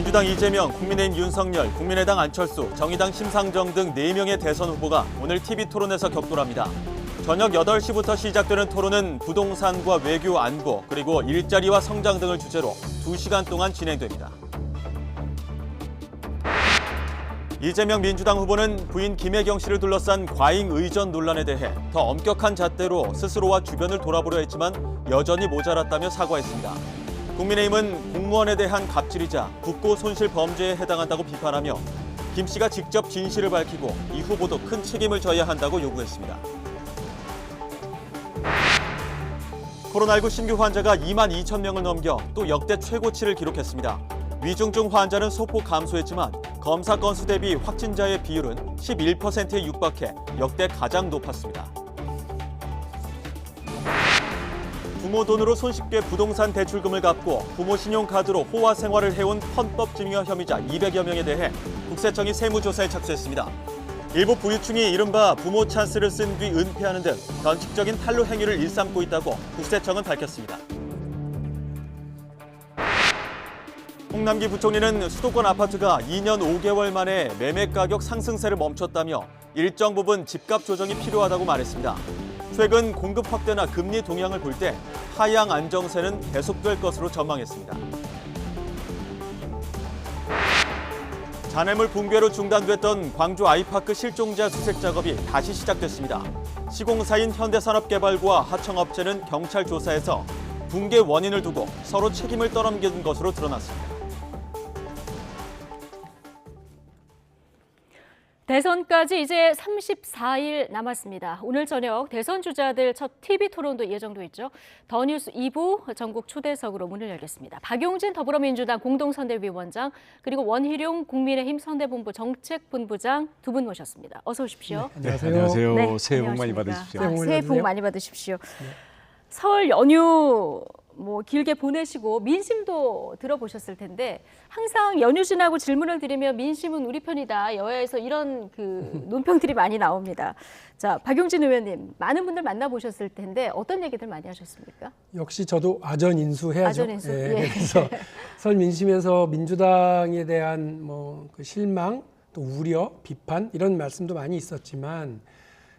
민주당 이재명, 국민의힘 윤석열, 국민의당 안철수, 정의당 심상정 등 4명의 대선 후보가 오늘 TV토론에서 격돌합니다. 저녁 8시부터 시작되는 토론은 부동산과 외교 안보, 그리고 일자리와 성장 등을 주제로 2시간 동안 진행됩니다. 이재명 민주당 후보는 부인 김혜경 씨를 둘러싼 과잉 의전 논란에 대해 더 엄격한 잣대로 스스로와 주변을 돌아보려 했지만 여전히 모자랐다며 사과했습니다. 국민의힘은 공무원에 대한 갑질이자 국고 손실 범죄에 해당한다고 비판하며 김 씨가 직접 진실을 밝히고 이 후보도 큰 책임을 져야 한다고 요구했습니다. 코로나19 신규 환자가 2만 2천 명을 넘겨 또 역대 최고치를 기록했습니다. 위중증 환자는 소폭 감소했지만 검사 건수 대비 확진자의 비율은 11%에 육박해 역대 가장 높았습니다. 부모 돈으로 손쉽게 부동산 대출금을 갚고 부모 신용카드로 호화 생활을 해온 헌법증여 혐의자 200여 명에 대해 국세청이 세무조사에 착수했습니다. 일부 부유층이 이른바 부모 찬스를 쓴 뒤 은폐하는 등 변칙적인 탈루 행위를 일삼고 있다고 국세청은 밝혔습니다. 홍남기 부총리는 수도권 아파트가 2년 5개월 만에 매매 가격 상승세를 멈췄다며 일정 부분 집값 조정이 필요하다고 말했습니다. 최근 공급 확대나 금리 동향을 볼 때 하향 안정세는 계속될 것으로 전망했습니다. 잔해물 붕괴로 중단됐던 광주 아이파크 실종자 수색 작업이 다시 시작됐습니다. 시공사인 현대산업개발과 하청업체는 경찰 조사에서 붕괴 원인을 두고 서로 책임을 떠넘긴 것으로 드러났습니다. 대선까지 이제 34일 남았습니다. 오늘 저녁 대선 주자들 첫 TV토론도 예정돼 있죠. 더 뉴스 2부 전국 초대석으로 문을 열겠습니다. 박용진 더불어민주당 공동선대위원장 그리고 원희룡 국민의힘 선대본부 정책본부장 두 분 모셨습니다. 어서 오십시오. 네, 안녕하세요. 네, 새해 복 많이 받으십시오. 새해 복 많이 받으십시오. 설 연휴 길게 보내시고 민심도 들어보셨을 텐데 항상 연휴 지나고 질문을 드리면 민심은 우리 편이다. 여야에서 이런 논평들이 많이 나옵니다. 자, 박용진 의원님, 많은 분들 만나보셨을 텐데 어떤 얘기들 많이 하셨습니까? 역시 저도 아전인수해야죠. 아전인수. 예. 예. 그래서 설 민심에서 민주당에 대한 그 실망, 또 우려, 비판 이런 말씀도 많이 있었지만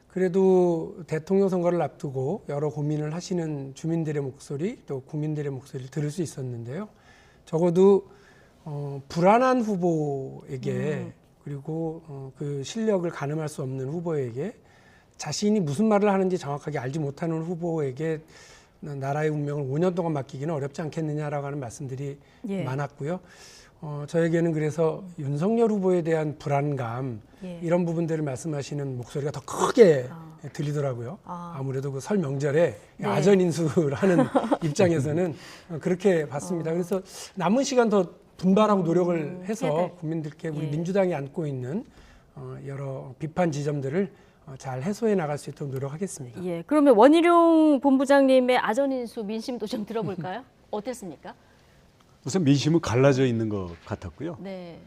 그래도 대통령 선거를 앞두고 여러 고민을 하시는 주민들의 목소리 또 국민들의 목소리를 들을 수 있었는데요. 적어도 불안한 후보에게 그리고 그 실력을 가늠할 수 없는 후보에게 자신이 무슨 말을 하는지 정확하게 알지 못하는 후보에게 나라의 운명을 5년 동안 맡기기는 어렵지 않겠느냐라고 하는 말씀들이 많았고요. 저에게는 그래서 윤석열 후보에 대한 불안감 이런 부분들을 말씀하시는 목소리가 더 크게 들리더라고요. 아무래도 그 설 명절에 아전인수를 하는 입장에서는 그렇게 봤습니다. 그래서 남은 시간 더 분발하고 노력을 해서 국민들께 우리 민주당이 안고 있는 여러 비판 지점들을 잘 해소해 나갈 수 있도록 노력하겠습니다. 예, 그러면 원희룡 본부장님의 아전인수 민심도 좀 들어볼까요? 어땠습니까? 우선 민심은 갈라져 있는 것 같았고요. 네.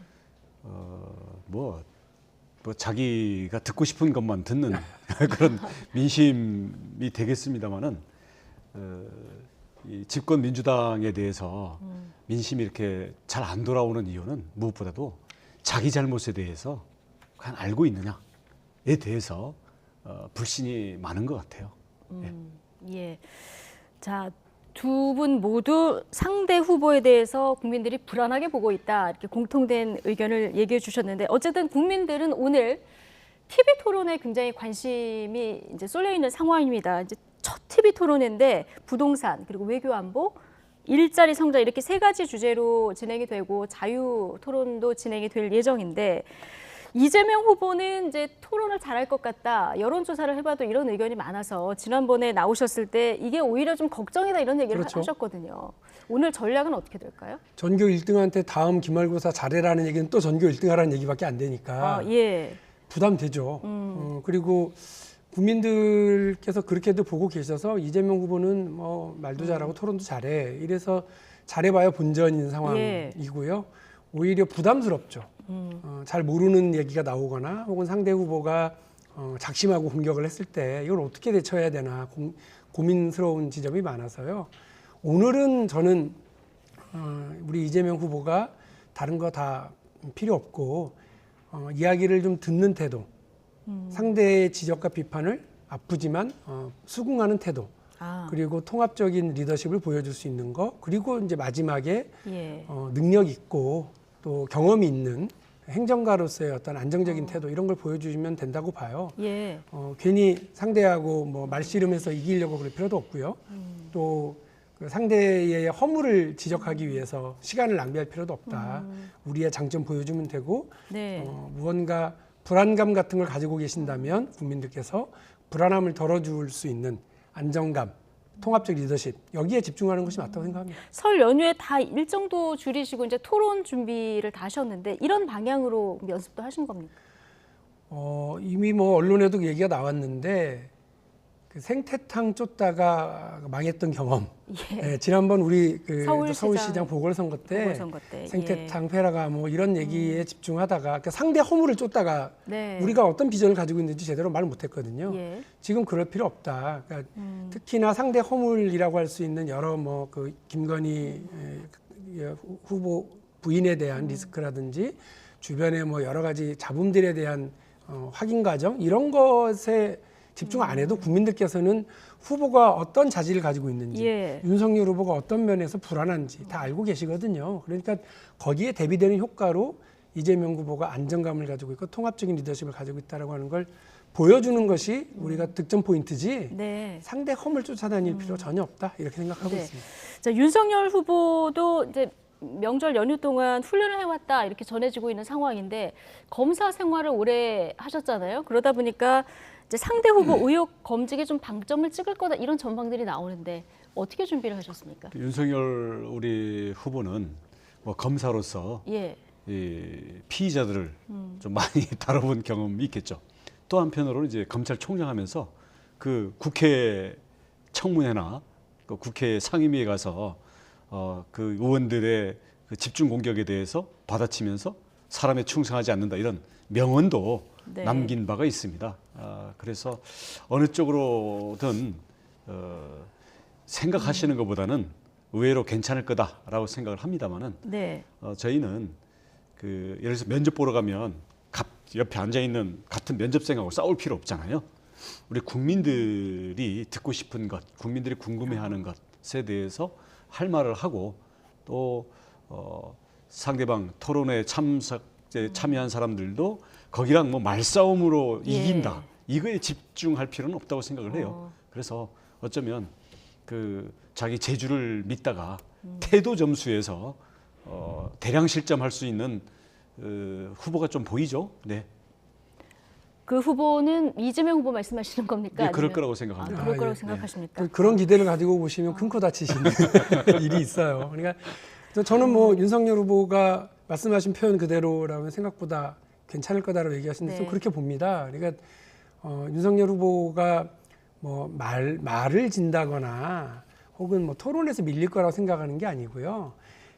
자기가 듣고 싶은 것만 듣는 그런 민심이 되겠습니다만은 이 집권 민주당에 대해서 민심이 이렇게 잘 안 돌아오는 이유는 무엇보다도 자기 잘못에 대해서 과연 알고 있느냐에 대해서 불신이 많은 것 같아요. 예. 자. 두 분 모두 상대 후보에 대해서 국민들이 불안하게 보고 있다. 이렇게 공통된 의견을 얘기해 주셨는데 어쨌든 국민들은 오늘 TV 토론에 굉장히 관심이 이제 쏠려 있는 상황입니다. 이제 첫 TV 토론인데 부동산 그리고 외교 안보, 일자리 성장 이렇게 세 가지 주제로 진행이 되고 자유 토론도 진행이 될 예정인데 이재명 후보는 이제 토론을 잘할 것 같다. 여론조사를 해봐도 이런 의견이 많아서 지난번에 나오셨을 때 이게 오히려 좀 걱정이다 이런 얘기를 하셨거든요. 오늘 전략은 어떻게 될까요? 전교 1등한테 다음 기말고사 잘해라는 얘기는 또 전교 1등하라는 얘기밖에 안 되니까 부담되죠. 그리고 국민들께서 그렇게도 보고 계셔서 이재명 후보는 말도 잘하고 토론도 잘해. 이래서 잘해봐야 본전인 상황이고요. 오히려 부담스럽죠. 잘 모르는 얘기가 나오거나 혹은 상대 후보가 작심하고 공격을 했을 때 이걸 어떻게 대처해야 되나 고민스러운 지점이 많아서요. 오늘은 저는 우리 이재명 후보가 다른 거 다 필요 없고 이야기를 좀 듣는 태도, 상대의 지적과 비판을 아프지만 수긍하는 태도, 그리고 통합적인 리더십을 보여줄 수 있는 거, 그리고 이제 마지막에 예. 능력 있고 또 경험이 있는 행정가로서의 어떤 안정적인 태도 이런 걸 보여주시면 된다고 봐요. 예. 괜히 상대하고 뭐 말씨름해서 이기려고 그럴 필요도 없고요. 또 그 상대의 허물을 지적하기 위해서 시간을 낭비할 필요도 없다. 우리의 장점 보여주면 되고 네. 무언가 불안감 같은 걸 가지고 계신다면 국민들께서 불안함을 덜어줄 수 있는 안정감, 통합적 리더십 여기에 집중하는 것이 맞다고 생각합니다. 설 연휴에 다 일정도 줄이시고 이제 토론 준비를 다 하셨는데 이런 방향으로 연습도 하신 겁니까? 이미 뭐 언론에도 얘기가 나왔는데 그 생태탕 쫓다가 망했던 경험. 예. 지난번 우리 그 서울시장 서울시장 보궐선거 때 보궐선거 때, 생태탕 페라가 뭐 이런 얘기에 집중하다가 그러니까 상대 허물을 쫓다가 네. 우리가 어떤 비전을 가지고 있는지 제대로 말 못했거든요. 예. 지금 그럴 필요 없다. 그러니까 특히나 상대 허물이라고 할 수 있는 여러 뭐 그 김건희 후보 부인에 대한 리스크라든지 주변의 뭐 여러 가지 잡음들에 대한 확인 과정 이런 것에 집중 안 해도 국민들께서는 후보가 어떤 자질을 가지고 있는지 예. 윤석열 후보가 어떤 면에서 불안한지 다 알고 계시거든요. 그러니까 거기에 대비되는 효과로 이재명 후보가 안정감을 가지고 있고 통합적인 리더십을 가지고 있다라고 하는 걸 보여주는 것이 우리가 득점 포인트지 네. 상대 험을 쫓아다닐 필요 전혀 없다 이렇게 생각하고 네. 있습니다. 자, 윤석열 후보도 이제 명절 연휴 동안 훈련을 해왔다 이렇게 전해지고 있는 상황인데 검사 생활을 오래 하셨잖아요. 그러다 보니까 이제 상대 후보 의혹 검증에 좀 방점을 찍을 거다 이런 전망들이 나오는데 어떻게 준비를 하셨습니까? 윤석열 우리 후보는 뭐 검사로서 예. 이 피의자들을 좀 많이 다뤄본 경험이 있겠죠. 또 한편으로는 이제 검찰총장 하면서 그 국회 청문회나 그 국회 상임위에 가서 그 의원들의 그 집중 공격에 대해서 받아치면서 사람에 충성하지 않는다 이런 명언도 네. 남긴 바가 있습니다. 그래서 어느 쪽으로든 생각하시는 것보다는 의외로 괜찮을 거다라고 생각을 합니다만은 네. 저희는 그 예를 들어서 면접 보러 가면 옆에 앉아 있는 같은 면접생하고 싸울 필요 없잖아요. 우리 국민들이 듣고 싶은 것, 국민들이 궁금해하는 것에 대해서 할 말을 하고 또 상대방 토론회 참여한 사람들도 거기랑 뭐 말싸움으로 이긴다. 이거에 집중할 필요는 없다고 생각을 해요. 그래서 어쩌면 그 자기 재주를 믿다가 태도 점수에서 대량 실점할 수 있는 후보가 좀 보이죠. 네. 그 후보는 이재명 후보 말씀하시는 겁니까? 네, 그럴 아니면- 거라고 생각합니다. 그럴 거라고 예, 생각하십니까? 그런 기대를 가지고 보시면 큰 코 다치시는 일이 있어요. 그러니까 저는 뭐 윤석열 후보가 말씀하신 표현 그대로라면 생각보다 괜찮을 거다라고 얘기하시는데 좀 네. 그렇게 봅니다. 그러니까 윤석열 후보가 뭐 말을 진다거나 혹은 뭐 토론에서 밀릴 거라고 생각하는 게 아니고요.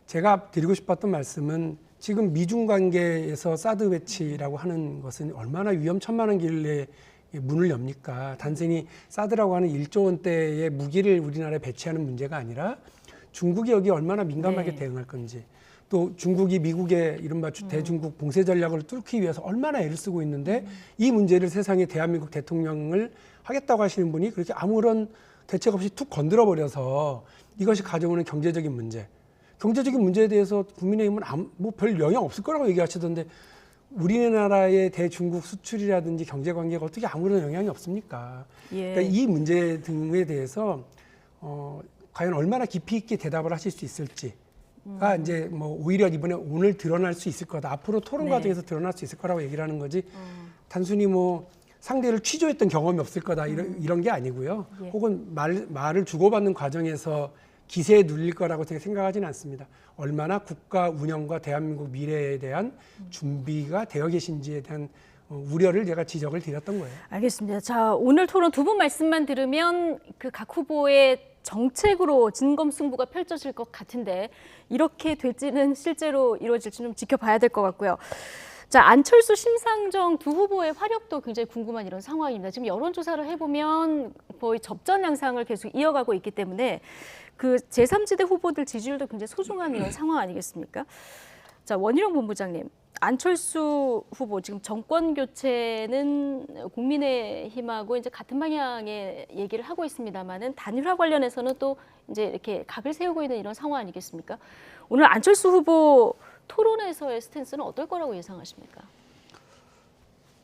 제가 드리고 싶었던 말씀은 지금 미중 관계에서 사드 배치라고 하는 것은 얼마나 위험천만한 길에 문을 엽니까? 단순히 사드라고 하는 1조 원대의 무기를 우리나라에 배치하는 문제가 아니라 중국이 여기 얼마나 민감하게 네. 대응할 건지 또 중국이 미국의 이른바 대중국 봉쇄 전략을 뚫기 위해서 얼마나 애를 쓰고 있는데 이 문제를 세상에 대한민국 대통령을 하겠다고 하시는 분이 그렇게 아무런 대책 없이 툭 건드려 버려서 이것이 가져오는 경제적인 문제에 대해서 국민의힘은 뭐 별 영향 없을 거라고 얘기하시던데 우리나라의 대중국 수출이라든지 경제 관계가 어떻게 아무런 영향이 없습니까? 예. 그러니까 이 문제 등에 대해서 과연 얼마나 깊이 있게 대답을 하실 수 있을지가 이제 뭐 오히려 이번에 오늘 드러날 수 있을 거다. 앞으로 토론 네. 과정에서 드러날 수 있을 거라고 얘기를 하는 거지. 단순히 뭐 상대를 취조했던 경험이 없을 거다 이런 게 아니고요. 예. 혹은 말을 주고받는 과정에서 기세에 눌릴 거라고 생각하지는 않습니다. 얼마나 국가 운영과 대한민국 미래에 대한 준비가 되어 계신지에 대한 우려를 제가 지적을 드렸던 거예요. 알겠습니다. 자, 오늘 토론 두 분 말씀만 들으면 그 각 후보의 정책으로 진검승부가 펼쳐질 것 같은데 이렇게 될지는 실제로 이루어질지는 좀 지켜봐야 될 것 같고요. 자, 안철수, 심상정 두 후보의 화력도 굉장히 궁금한 이런 상황입니다. 지금 여론조사를 해보면 거의 접전 양상을 계속 이어가고 있기 때문에 그 제3지대 후보들 지지율도 굉장히 소중한 이런 상황 아니겠습니까? 자, 원희룡 본부장님, 안철수 후보 지금 정권 교체는 국민의힘하고 이제 같은 방향의 얘기를 하고 있습니다만은 단일화 관련해서는 또 이제 이렇게 각을 세우고 있는 이런 상황 아니겠습니까? 오늘 안철수 후보 토론에서의 스탠스는 어떨 거라고 예상하십니까?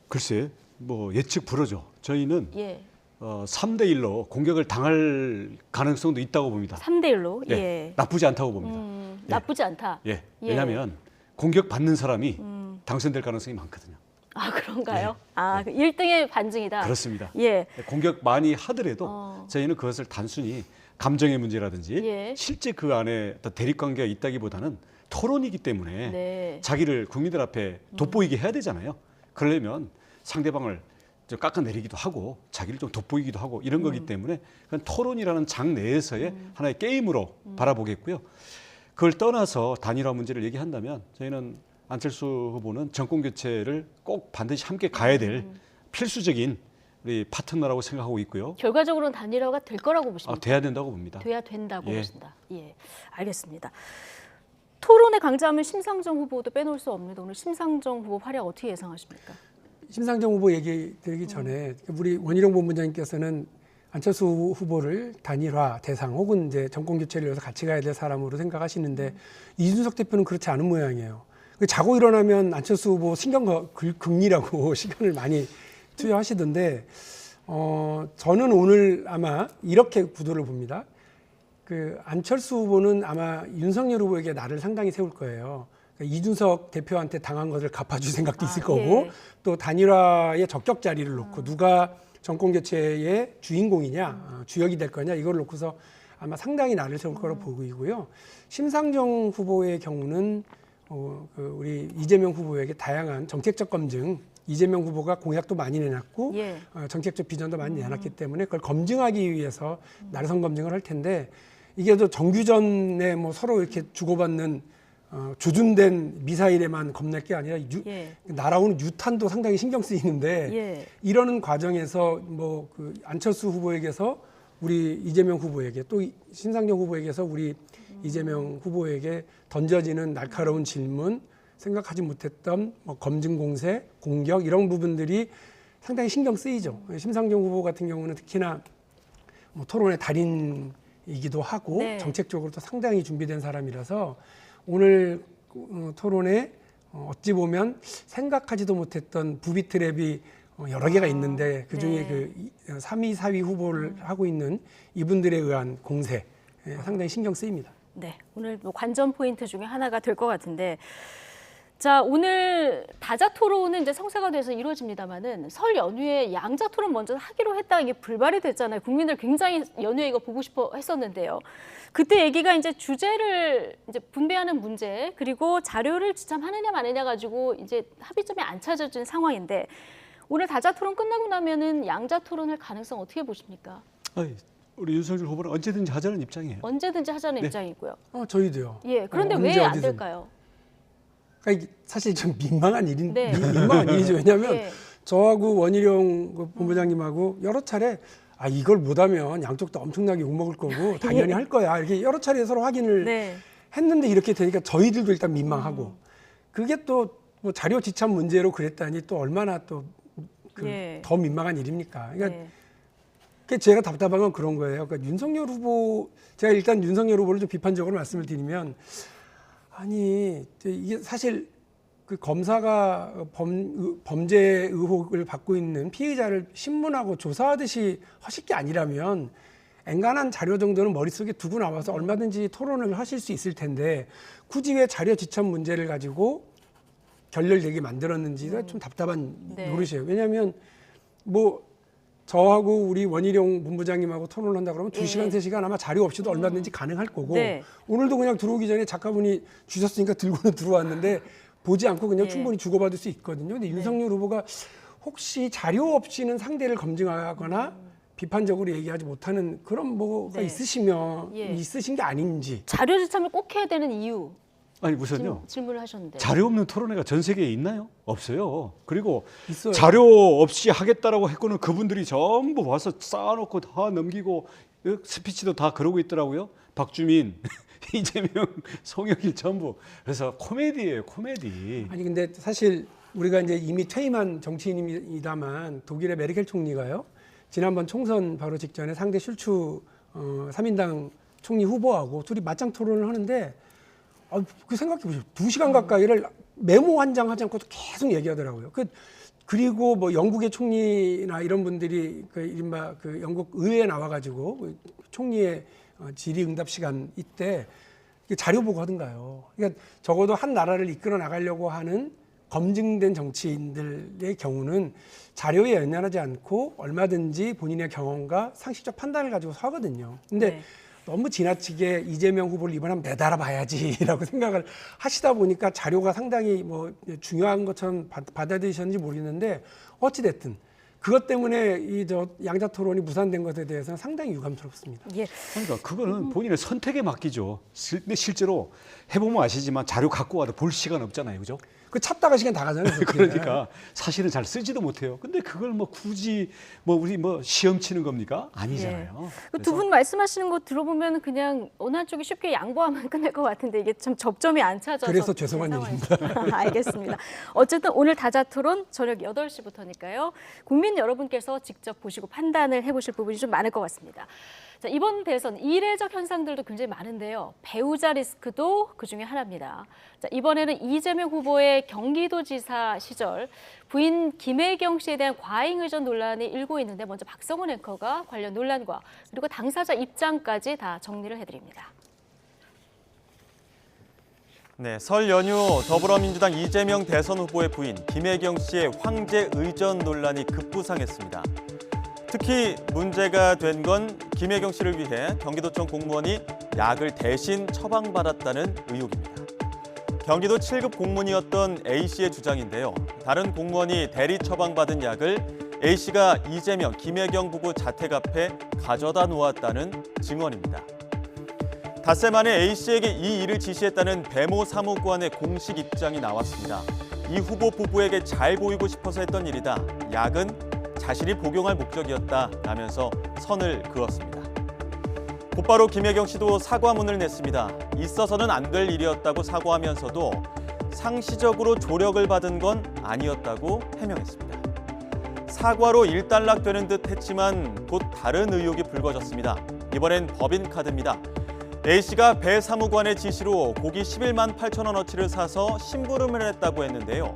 글쎄, 뭐 예측 불허죠. 저희는 예. 3대 1로 공격을 당할 가능성도 있다고 봅니다. 3대 1로. 예, 예. 나쁘지 않다고 봅니다. 나쁘지 않다. 예, 왜냐하면 공격 받는 사람이 당선될 가능성이 많거든요. 아, 그런가요? 예. 아, 1등의 반증이다. 그렇습니다. 예. 공격 많이 하더라도 저희는 그것을 단순히 감정의 문제라든지 예. 실제 그 안에 어떤 대립관계가 있다기보다는 토론이기 때문에 네. 자기를 국민들 앞에 돋보이게 해야 되잖아요. 그러려면 상대방을 좀 깎아내리기도 하고 자기를 좀 돋보이기도 하고 이런 거기 때문에 그건 토론이라는 장 내에서의 하나의 게임으로 바라보겠고요. 그걸 떠나서 단일화 문제를 얘기한다면 저희는 안철수 후보는 정권 교체를 꼭 반드시 함께 가야 될 필수적인 우리 파트너라고 생각하고 있고요. 결과적으로는 단일화가 될 거라고 보십니까? 돼야 된다고 봅니다. 돼야 된다고 예. 보신다. 예, 알겠습니다. 토론에 강자하면 심상정 후보도 빼놓을 수 없는데 오늘 심상정 후보 활약 어떻게 예상하십니까? 심상정 후보 얘기 드리기 전에 우리 원희룡 본부장님께서는 안철수 후보를 단일화 대상 혹은 이제 정권 교체를 위해서 같이 가야 될 사람으로 생각하시는데 이준석 대표는 그렇지 않은 모양이에요. 자고 일어나면 안철수 후보 신경 긁느라고 시간을 많이 투여하시던데 저는 오늘 아마 이렇게 구도를 봅니다. 그 안철수 후보는 아마 윤석열 후보에게 나를 상당히 세울 거예요. 그러니까 이준석 대표한테 당한 것을 갚아줄 생각도 있을 거고 예. 또 단일화의 적격 자리를 놓고 누가 정권 교체의 주인공이냐 주역이 될 거냐 이걸 놓고서 아마 상당히 나를 세울 거로 보이고요. 심상정 후보의 경우는 우리 이재명 후보에게 다양한 정책적 검증 이재명 후보가 공약도 많이 내놨고 예. 정책적 비전도 많이 내놨기 때문에 그걸 검증하기 위해서 날선 검증을 할 텐데 이게 또 정규전에 뭐 서로 이렇게 주고받는 조준된 미사일에만 겁낼 게 아니라 예. 날아오는 유탄도 상당히 신경 쓰이는데 예. 이러는 과정에서 뭐 그 안철수 후보에게서 우리 이재명 후보에게 또 심상정 후보에게서 우리 이재명 후보에게 던져지는 날카로운 질문, 생각하지 못했던 뭐 검증 공세, 공격 이런 부분들이 상당히 신경 쓰이죠. 심상정 후보 같은 경우는 특히나 뭐 토론의 달인이기도 하고 네. 정책적으로도 상당히 준비된 사람이라서 오늘 토론에 어찌 보면 생각하지도 못했던 부비 트랩이 여러 개가 있는데 그중에 네. 그 3위, 4위 후보를 하고 있는 이분들에 의한 공세 상당히 신경 쓰입니다. 네, 오늘 뭐 관전 포인트 중에 하나가 될 것 같은데, 자 오늘 다자 토론은 이제 성사가 돼서 이루어집니다만은 설 연휴에 양자 토론 먼저 하기로 했다가 이게 불발이 됐잖아요. 국민들 굉장히 연휴에 이거 보고 싶어 했었는데요. 그때 얘기가 이제 주제를 이제 분배하는 문제 그리고 자료를 지참하느냐 마느냐 가지고 이제 합의점이 안 찾아진 상황인데 오늘 다자 토론 끝나고 나면은 양자 토론할 가능성 어떻게 보십니까? 우리 윤석열 후보는 언제든지 하자는 입장이에요. 언제든지 하자는 네. 입장이고요. 저희도요. 예, 그런데 언제 왜 안 어디든. 될까요? 그러니까 이게 사실 좀 민망한 네. 민망한 일이죠. 왜냐하면 예. 저하고 원희룡 본부장님하고 여러 차례 이걸 못하면 양쪽도 엄청나게 욕먹을 거고 당연히 할 거야. 이렇게 여러 차례 서로 확인을 네. 했는데 이렇게 되니까 저희들도 일단 민망하고 그게 또 뭐 자료 지참 문제로 그랬다니 또 얼마나 또 예. 더 민망한 일입니까? 그러니까 네. 그게 제가 답답한 건 그런 거예요. 그러니까 윤석열 후보 제가 일단 윤석열 후보를 좀 비판적으로 말씀을 드리면 아니 이게 사실 그 검사가 범죄 의혹을 받고 있는 피해자를 신문하고 조사하듯이 하실 게 아니라면 엔간한 자료 정도는 머릿속에 두고 나와서 얼마든지 토론을 하실 수 있을 텐데 굳이 왜 자료 지참 문제를 가지고 결렬되게 만들었는지가 좀 답답한 네. 노릇이에요. 왜냐하면 뭐 저하고 우리 원희룡 본부장님하고 토론을 한다 그러면 2시간, 3시간 아마 자료 없이도 얼마든지 가능할 거고 네. 오늘도 그냥 들어오기 전에 작가분이 주셨으니까 들고는 들어왔는데 보지 않고 그냥 네. 충분히 주고받을 수 있거든요. 근데 윤석열 후보가 혹시 자료 없이는 상대를 검증하거나 비판적으로 얘기하지 못하는 그런 뭐가 네. 있으신 게 아닌지. 자료 지참을 꼭 해야 되는 이유 아니 우선요. 질문을 하셨는데. 자료 없는 토론회가 전 세계에 있나요? 없어요. 그리고 있어요. 자료 없이 하겠다라고 했고는 그분들이 전부 와서 쌓아놓고 다 넘기고 스피치도 다 그러고 있더라고요. 박주민 이재명, 송영길 전부. 그래서 코미디예요, 코미디. 아니 근데 사실 우리가 이제 이미 퇴임한 정치인입니다만 독일의 메르켈 총리가요. 지난번 총선 바로 직전에 상대 슐츠 3인당 총리 후보하고 둘이 맞짱 토론을 하는데 그 생각해 보세요. 2시간 가까이를 메모 한 장 하지 않고도 계속 얘기하더라고요. 그리고 뭐 영국의 총리나 이런 분들이 그 이른바 그 영국 의회에 나와가지고 그 총리의 질의응답 시간 이때 자료 보고 하던가요. 그러니까 적어도 한 나라를 이끌어 나가려고 하는 검증된 정치인들의 경우는 자료에 연연하지 않고 얼마든지 본인의 경험과 상식적 판단을 가지고서 하거든요. 근데 네. 너무 지나치게 이재명 후보를 이번에 한번 내달아 봐야지라고 생각을 하시다 보니까 자료가 상당히 뭐 중요한 것처럼 받아들이셨는지 모르겠는데 어찌됐든 그것 때문에 이 양자 토론이 무산된 것에 대해서는 상당히 유감스럽습니다. 예. 그러니까 그거는 본인의 선택에 맡기죠. 근데 실제로 해보면 아시지만 자료 갖고 와도 볼 시간 없잖아요, 그죠? 그 찾다가 시간 다 가잖아요. 그러니까 사실은 잘 쓰지도 못해요. 근데 그걸 뭐 굳이 뭐 우리 뭐 시험 치는 겁니까? 아니잖아요. 두 분 말씀하시는 거 들어보면 그냥 어느 한쪽이 쉽게 양보하면 끝날 것 같은데 이게 참 접점이 안 찾아서 그래서 죄송한 일입니다. 알겠습니다. 어쨌든 오늘 다자토론 저녁 8시부터니까요. 국민 여러분께서 직접 보시고 판단을 해보실 부분이 좀 많을 것 같습니다. 자, 이번 대선 이례적 현상들도 굉장히 많은데요. 배우자 리스크도 그중에 하나입니다. 자, 이번에는 이재명 후보의 경기도지사 시절 부인 김혜경 씨에 대한 과잉 의전 논란이 일고 있는데 먼저 박성훈 앵커가 관련 논란과 그리고 당사자 입장까지 다 정리를 해드립니다. 네, 설 연휴 더불어민주당 이재명 대선 후보의 부인 김혜경 씨의 황제 의전 논란이 급부상했습니다. 특히 문제가 된 건 김혜경 씨를 위해 경기도청 공무원이 약을 대신 처방받았다는 의혹입니다. 경기도 7급 공무원이었던 A씨의 주장인데요. 다른 공무원이 대리 처방받은 약을 A씨가 이재명, 김혜경 부부 자택 앞에 가져다 놓았다는 증언입니다. 닷새 만에 A씨에게 이 일을 지시했다는 배모 사무관의 공식 입장이 나왔습니다. 이 후보 부부에게 잘 보이고 싶어서 했던 일이다. 약은 자신이 복용할 목적이었다라면서 선을 그었습니다. 곧바로 김혜경 씨도 사과문을 냈습니다. 있어서는 안 될 일이었다고 사과하면서도 상시적으로 조력을 받은 건 아니었다고 해명했습니다. 사과로 일단락되는 듯 했지만 곧 다른 의혹이 불거졌습니다. 이번엔 법인카드입니다. A씨가 배 사무관의 지시로 고기 11만 8천 원어치를 사서 심부름을 했다고 했는데요.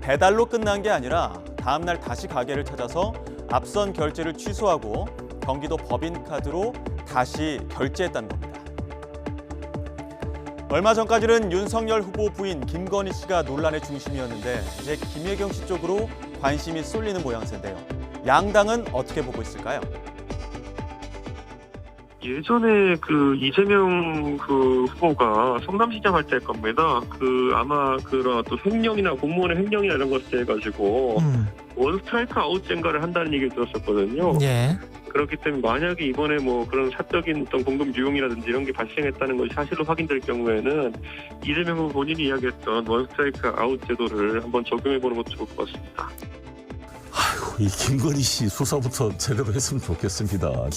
배달로 끝난 게 아니라 다음 날 다시 가게를 찾아서 앞선 결제를 취소하고 경기도 법인카드로 다시 결제했다는 겁니다. 얼마 전까지는 윤석열 후보 부인 김건희 씨가 논란의 중심이었는데 이제 김혜경 씨 쪽으로 관심이 쏠리는 모양새인데요. 양당은 어떻게 보고 있을까요? 예전에 그 이재명 그 후보가 성남시장 할 때 겁니다. 아마 그런 또 횡령이나 공무원의 횡령이나 이런 것들 해가지고 원 스트라이크 아웃젠가를 한다는 얘기를 들었었거든요. 예. 그렇기 때문에 만약에 이번에 뭐 그런 사적인 어떤 공금 유용이라든지 이런 게 발생했다는 것이 사실로 확인될 경우에는 이재명 후보 본인이 이야기했던 원 스트라이크 아웃 제도를 한번 적용해보는 것도 좋을 것 같습니다. 아이고, 이 김건희 씨 수사부터 제대로 했으면 좋겠습니다.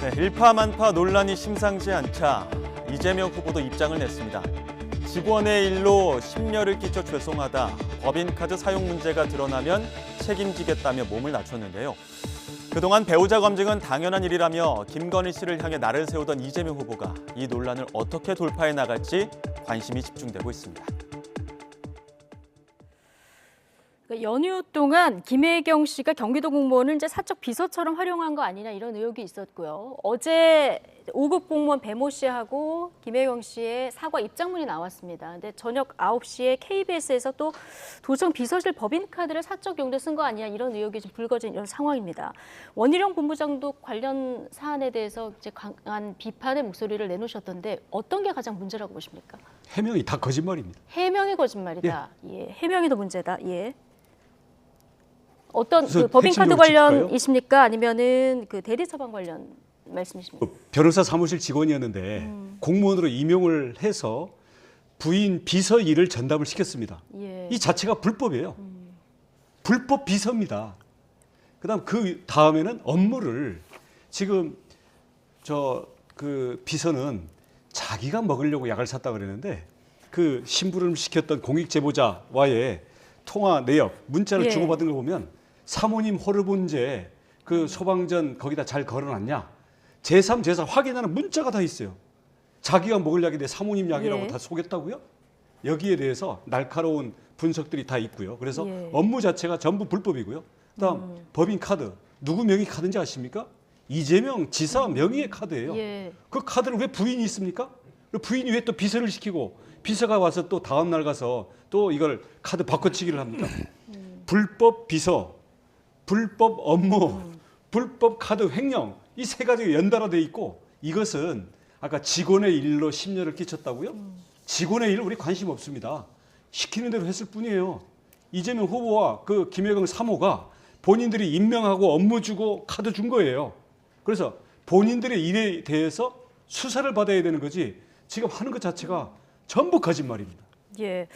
네, 일파만파 논란이 심상치 않자 이재명 후보도 입장을 냈습니다. 직원의 일로 심려를 끼쳐 죄송하다. 법인카드 사용 문제가 드러나면 책임지겠다며 몸을 낮췄는데요. 그동안 배우자 검증은 당연한 일이라며 김건희 씨를 향해 날을 세우던 이재명 후보가 이 논란을 어떻게 돌파해 나갈지 관심이 집중되고 있습니다. 연휴 동안 김혜경 씨가 경기도 공무원을 이제 사적 비서처럼 활용한 거 아니냐 이런 의혹이 있었고요. 어제 5급 공무원 배모 씨하고 김혜경 씨의 사과 입장문이 나왔습니다. 근데 저녁 9시에 KBS에서 또 도청 비서실 법인카드를 사적 용도에 쓴 거 아니냐 이런 의혹이 좀 불거진 이런 상황입니다. 원희룡 본부장도 관련 사안에 대해서 이제 강한 비판의 목소리를 내놓으셨던데 어떤 게 가장 문제라고 보십니까? 해명이 다 거짓말입니다. 해명이 거짓말이다. 예, 해명이 더 문제다. 예. 어떤 그래서 그 법인카드 핵심적으로 짚을까요? 관련이십니까? 아니면은 그 대리 처방 관련 말씀이십니까? 변호사 사무실 직원이었는데 공무원으로 임용을 해서 부인 비서 일을 전담을 시켰습니다. 예. 이 자체가 불법이에요. 불법 비서입니다. 그다음 그 다음에는 업무를 지금 그 비서는 자기가 먹으려고 약을 샀다 그랬는데 그 심부름 시켰던 공익 제보자와의 통화 내역, 문자를 예. 주고받은 걸 보면 사모님 호르몬제 그 소방전 거기다 잘 걸어놨냐? 제3, 제4 확인하는 문자가 다 있어요. 자기가 먹을 약인데 사모님 약이라고 예. 다 속였다고요? 여기에 대해서 날카로운 분석들이 다 있고요. 그래서 예. 업무 자체가 전부 불법이고요. 그다음 법인 카드, 누구 명의 카드인지 아십니까? 이재명 지사 명의의 카드예요. 예. 그 카드를 왜 부인이 있습니까? 부인이 왜 또 비서를 시키고 비서가 와서 또 다음 날 가서 또 이걸 카드 바꿔치기를 합니까? 불법 비서, 불법 업무, 불법 카드 횡령 이 세 가지가 연달아 돼 있고 이것은 아까 직원의 일로 심려를 끼쳤다고요? 직원의 일 우리 관심 없습니다. 시키는 대로 했을 뿐이에요. 이재명 후보와 그 김혜경 사모가 본인들이 임명하고 업무 주고 카드 준 거예요. 그래서 본인들의 일에 대해서 수사를 받아야 되는 거지 지금 하는 것 자체가 전부 거짓말입니다. 예.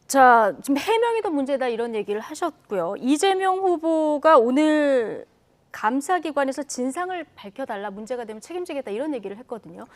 자, 지금 해명이 더 문제다 이런 얘기를 하셨고요. 이재명 후보가 오늘 감사기관에서 진상을 밝혀달라, 문제가 되면 책임지겠다 이런 얘기를 했거든요.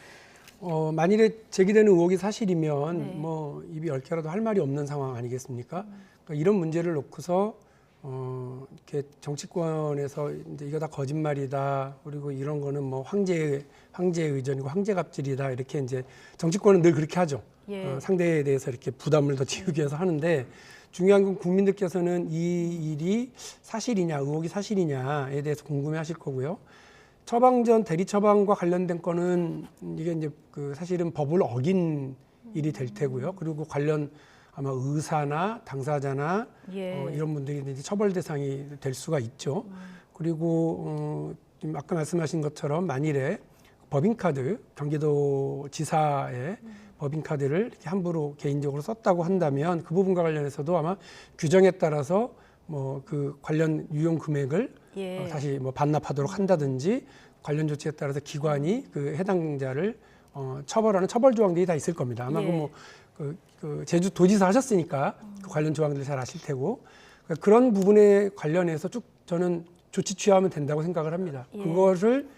만일에 제기되는 의혹이 사실이면 네. 뭐 입이 10개라도 할 말이 없는 상황 아니겠습니까? 그러니까 이런 문제를 놓고서 이렇게 정치권에서 이제 이거 다 거짓말이다. 그리고 이런 거는 뭐 황제의 의전이고 황제 갑질이다. 이렇게 이제 정치권은 늘 그렇게 하죠. 예. 상대에 대해서 이렇게 부담을 더 지우기 위해서 하는데 중요한 건 국민들께서는 이 일이 사실이냐, 의혹이 사실이냐에 대해서 궁금해하실 거고요. 처방전 대리 처방과 관련된 거는 이게 이제 그 사실은 법을 어긴 일이 될 테고요. 그리고 관련 아마 의사나 당사자나 예. 이런 분들이 이제 처벌 대상이 될 수가 있죠. 그리고 지금 아까 말씀하신 것처럼 만일에 법인카드, 경기도 지사의 법인카드를 이렇게 함부로 개인적으로 썼다고 한다면 그 부분과 관련해서도 아마 규정에 따라서 뭐 그 관련 유용 금액을 예. 다시 뭐 반납하도록 한다든지 관련 조치에 따라서 기관이 그 해당자를 처벌하는 처벌 조항들이 다 있을 겁니다. 아마 예. 그 제주 도지사 하셨으니까 그 관련 조항들 잘 아실 테고 그러니까 그런 부분에 관련해서 쭉 저는 조치 취하면 된다고 생각을 합니다. 예. 그것을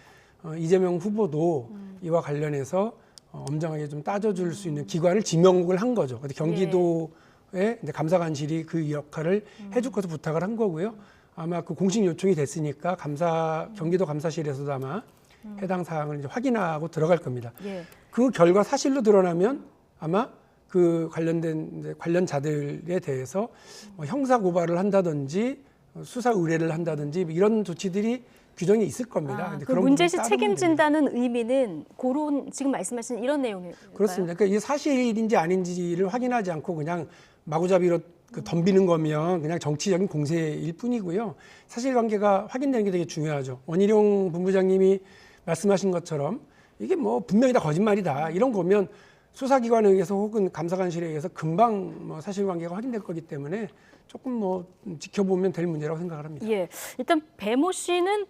이재명 후보도 이와 관련해서 엄정하게 좀 따져줄 수 있는 기관을 지명을 한 거죠. 근데 경기도의 이제 감사관실이 그 역할을 해줄 것을 부탁을 한 거고요. 아마 그 공식 요청이 됐으니까 경기도 감사실에서도 아마 해당 사항을 이제 확인하고 들어갈 겁니다. 예. 그 결과 사실로 드러나면 아마 그 관련된 이제 관련자들에 대해서 뭐 형사 고발을 한다든지 수사 의뢰를 한다든지 이런 조치들이 규정이 있을 겁니다. 근데 그 그런 문제시 부분은 따로 책임진다는 의미는 그런 지금 말씀하신 이런 내용일까요? 그렇습니다. 그러니까 이게 사실인지 아닌지를 확인하지 않고 그냥 마구잡이로 덤비는 거면 그냥 정치적인 공세일 뿐이고요. 사실관계가 확인되는 게 되게 중요하죠. 원희룡 본부장님이 말씀하신 것처럼 이게 뭐 분명히 다 거짓말이다 이런 거면 수사기관에 의해서 혹은 감사관실에 의해서 금방 뭐 사실관계가 확인될 거기 때문에 조금 뭐 지켜보면 될 문제라고 생각을 합니다. 예, 일단 배모 씨는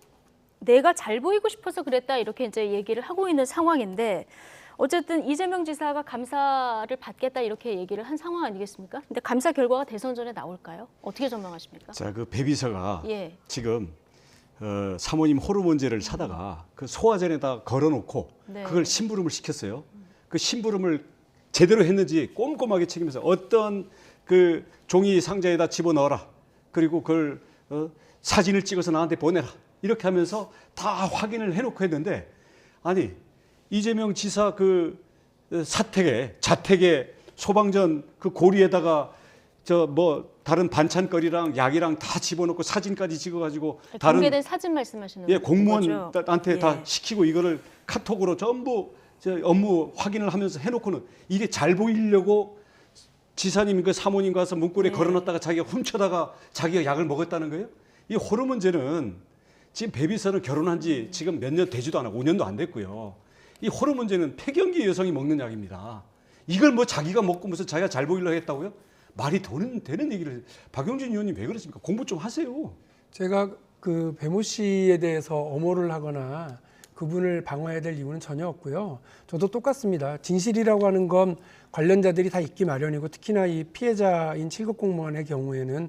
내가 잘 보이고 싶어서 그랬다 이렇게 이제 얘기를 하고 있는 상황인데 어쨌든 이재명 지사가 감사를 받겠다 이렇게 얘기를 한 상황 아니겠습니까? 근데 감사 결과가 대선 전에 나올까요? 어떻게 전망하십니까? 자, 그 배비서가 예. 지금 사모님 호르몬제를 사다가 그 소화전에다 걸어놓고 네. 그걸 심부름을 시켰어요. 그 심부름을 제대로 했는지 꼼꼼하게 책임져서 어떤 그 종이 상자에다 집어넣어라. 그리고 그걸 사진을 찍어서 나한테 보내라. 이렇게 하면서 다 확인을 해놓고 했는데 아니 이재명 지사 그 자택에 소방전 그 고리에다가 저 뭐 다른 반찬거리랑 약이랑 다 집어넣고 사진까지 찍어가지고 다른 공개된 사진 말씀하시는 예 거죠? 공무원한테 다 예. 시키고 이거를 카톡으로 전부 저 업무 확인을 하면서 해놓고는 이게 잘 보이려고 지사님 그 사모님 가서 문고리에 네. 걸어놨다가 자기가 훔쳐다가 자기가 약을 먹었다는 거예요? 이 호르몬제는 지금 배비서는 결혼한 지 지금 몇 년 되지도 않아 5년도 안 됐고요. 이 호르몬제는 폐경기 여성이 먹는 약입니다. 이걸 뭐 자기가 먹고 무슨 자기가 잘 보이려고 했다고요? 말이 되는 얘기를 박용진 의원님 왜 그러십니까? 공부 좀 하세요. 제가 그 배모 씨에 대해서 엄호를 하거나 그분을 방어해야 될 이유는 전혀 없고요. 저도 똑같습니다. 진실이라고 하는 건 관련자들이 다 있기 마련이고 특히나 이 피해자인 7급 공무원의 경우에는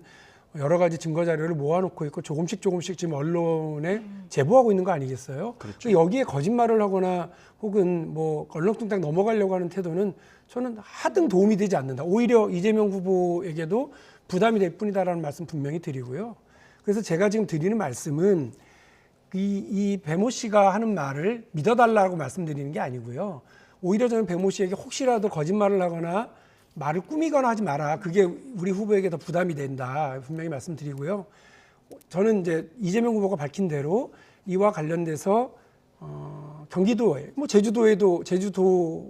여러 가지 증거 자료를 모아놓고 있고 조금씩 지금 언론에 제보하고 있는 거 아니겠어요? 그렇죠. 여기에 거짓말을 하거나 혹은 뭐 얼렁뚱땅 넘어가려고 하는 태도는 저는 하등 도움이 되지 않는다. 오히려 이재명 후보에게도 부담이 될 뿐이다라는 말씀 분명히 드리고요. 그래서 제가 지금 드리는 말씀은 이 배모 씨가 하는 말을 믿어달라고 말씀드리는 게 아니고요. 오히려 저는 배모 씨에게 혹시라도 거짓말을 하거나 말을 꾸미거나 하지 마라. 그게 우리 후보에게 더 부담이 된다. 분명히 말씀드리고요. 저는 이제 이재명 후보가 밝힌 대로 이와 관련돼서 경기도에, 뭐 제주도청에도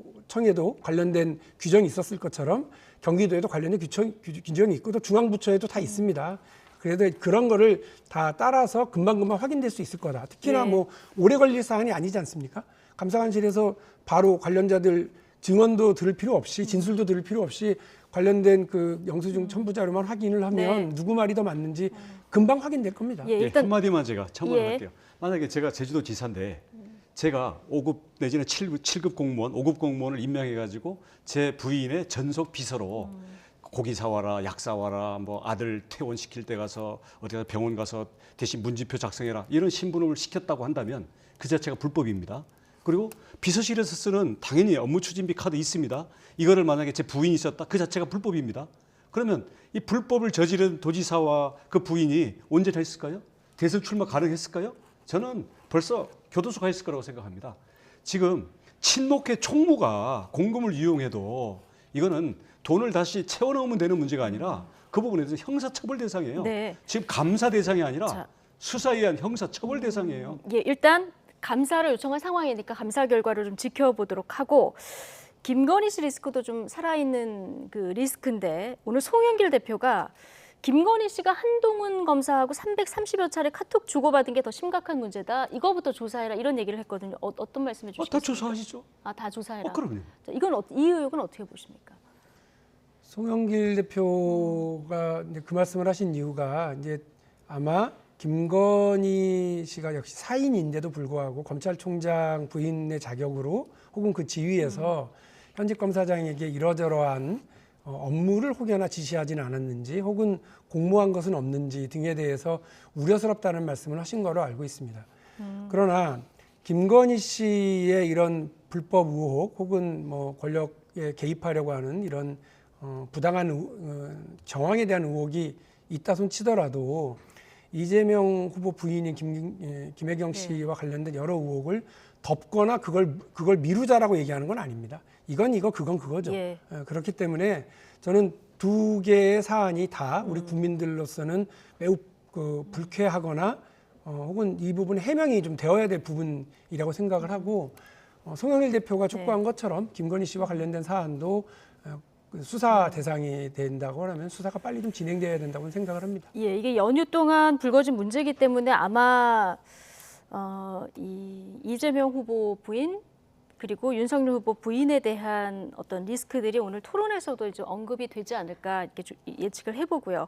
관련된 규정이 있었을 것처럼 경기도에도 관련된 규정이 있고 또 중앙부처에도 다 있습니다. 그래도 그런 거를 다 따라서 금방금방 확인될 수 있을 거다. 특히나 네. 뭐 오래 걸릴 사안이 아니지 않습니까? 감사관실에서 바로 관련자들 증언도 들을 필요 없이 진술도 들을 필요 없이 관련된 그 영수증 첨부 자료만 확인을 하면 네. 누구 말이 더 맞는지 금방 확인될 겁니다. 예, 예, 일단 한마디만 제가 참고를 예. 할게요. 만약에 제가 제주도 지사인데 제가 5급 내지는 7급 공무원, 5급 공무원을 임명해가지고 제 부인의 전속 비서로 고기 사와라, 약 사와라, 뭐 아들 퇴원시킬 때 가서 어디 가서 병원 가서 대신 문진표 작성해라 이런 신분을 시켰다고 한다면 그 자체가 불법입니다. 그리고 비서실에서 쓰는 당연히 업무 추진비 카드 있습니다. 이거를 만약에 제 부인이 썼다 그 자체가 불법입니다. 그러면 이 불법을 저지른 도지사와 그 부인이 온전했을까요? 대선 출마 가능했을까요? 저는 벌써 교도소 가 있을 거라고 생각합니다. 지금 친목회 총무가 공금을 이용해도 이거는 돈을 다시 채워넣으면 되는 문제가 아니라 그 부분에 대해서 형사처벌 대상이에요. 네. 지금 감사 대상이 아니라 자. 수사에 의한 형사처벌 대상이에요. 예, 일단 감사를 요청한 상황이니까 감사 결과를 좀 지켜보도록 하고 김건희 씨 리스크도 좀 살아있는 그 리스크인데 오늘 송영길 대표가 김건희 씨가 한동훈 검사하고 330여 차례 카톡 주고받은 게 더 심각한 문제다. 이거부터 조사해라 이런 얘기를 했거든요. 어떤 말씀해 주시겠습니까? 다 조사하시죠. 아, 다 조사해라. 그럼요. 자, 이건 이 의혹은 어떻게 보십니까? 송영길 대표가 이제 그 말씀을 하신 이유가 이제 아마 김건희 씨가 역시 사인인데도 불구하고 검찰총장 부인의 자격으로 혹은 그 지위에서 현직 검사장에게 이러저러한 업무를 혹여나 지시하지는 않았는지 혹은 공모한 것은 없는지 등에 대해서 우려스럽다는 말씀을 하신 거로 알고 있습니다. 그러나 김건희 씨의 이런 불법 의혹 혹은 뭐 권력에 개입하려고 하는 이런 부당한 정황에 대한 의혹이 있다 손 치더라도 이재명 후보 부인인 김혜경 씨와 관련된 여러 의혹을 덮거나 그걸 미루자라고 얘기하는 건 아닙니다. 이건 이거 그건 그거죠. 예. 그렇기 때문에 저는 두 개의 사안이 다 우리 국민들로서는 매우 불쾌하거나 혹은 이 부분 해명이 좀 되어야 될 부분이라고 생각을 하고 송영길 대표가 촉구한 것처럼 김건희 씨와 관련된 사안도 수사 대상이 된다고 하면 수사가 빨리 좀 진행돼야 된다고 생각을 합니다. 예, 이게 연휴 동안 불거진 문제이기 때문에 아마 이재명 후보 부인 그리고 윤석열 후보 부인에 대한 어떤 리스크들이 오늘 토론에서도 이제 언급이 되지 않을까 이렇게 예측을 해보고요.